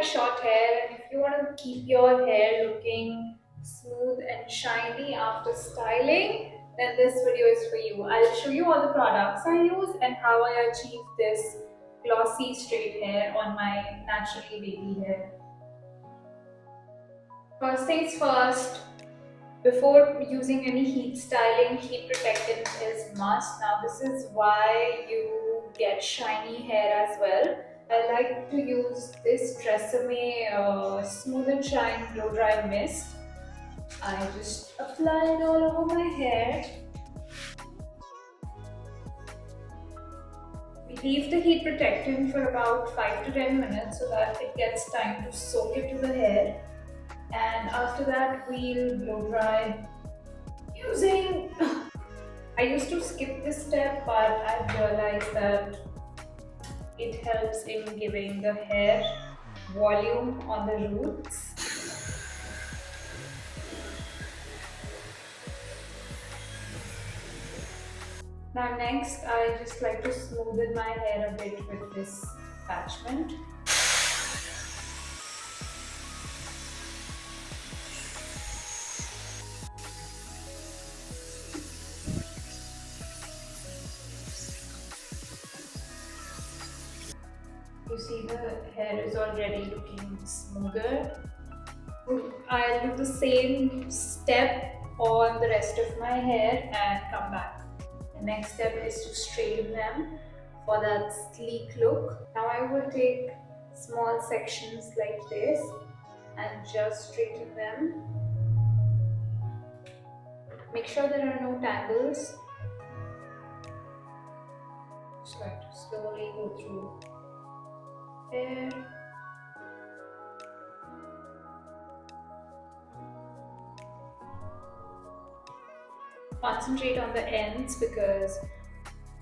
like short hair and if you want to keep your hair looking smooth and shiny after styling, then this video is for you. I'll show you all the products I use and how I achieve this glossy straight hair on my naturally wavy hair. First things first, before using any heat styling, heat protectant is must. Now this is why you get shiny hair as well. I like to use this Tresemme Smooth and Shine Blow Dry Mist. I just apply it all over my hair. We leave the heat protectant for about 5 to 10 minutes so that it gets time to soak into the hair. And after that, we'll blow dry using. I used to skip this step, but I've realized that it helps in giving the hair volume on the roots. Now next, I just like to smoothen my hair a bit with this attachment. You see the hair is already looking smoother. I'll do the same step on the rest of my hair and come back. The next step is to straighten them for that sleek look. Now I will take small sections like this and just straighten them. Make sure there are no tangles. Just like to slowly go through hair. Concentrate on the ends because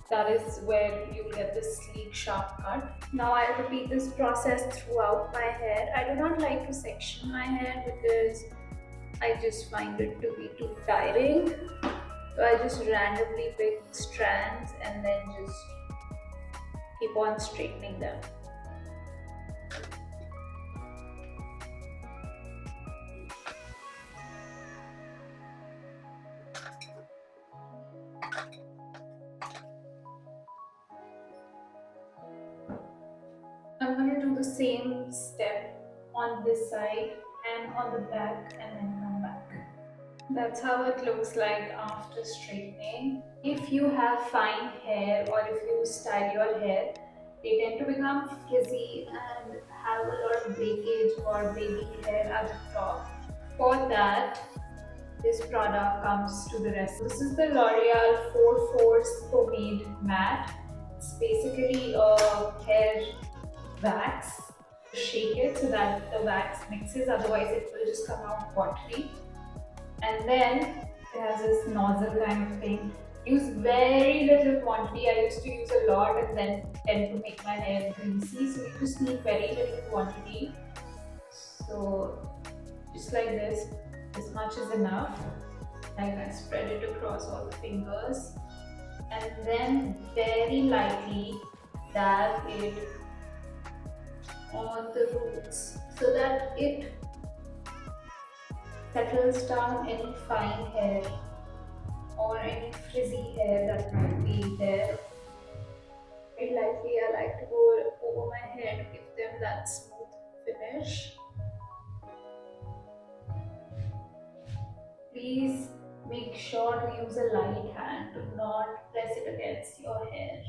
that is where you'll get the sleek sharp cut. Now I'll repeat this process throughout my hair. I do not like to section my hair because I just find it to be too tiring. So I just randomly pick strands and then just keep on straightening them. I'm going to do the same step on this side and on the back and then come back. That's how it looks like after straightening. If you have fine hair or if you style your hair, they tend to become frizzy and have a lot of breakage or baby hair at the top. For that, this product comes to the rescue. This is the L'Oreal 4 Force Pomade Matte. It's basically a hair wax. Shake it so that the wax mixes, otherwise it will just come out watery. And then it has this nozzle kind of thing. Use very little quantity. I used to use a lot and then tend to make my hair greasy. So you just need very little quantity. So just like this much is enough. Like I spread it across all the fingers and then very lightly dab it on the roots so that it settles down any fine hair or any frizzy hair that might be there. Very lightly, I like to go over my hair to give them that smooth finish. Please make sure to use a light hand, do not press it against your hair.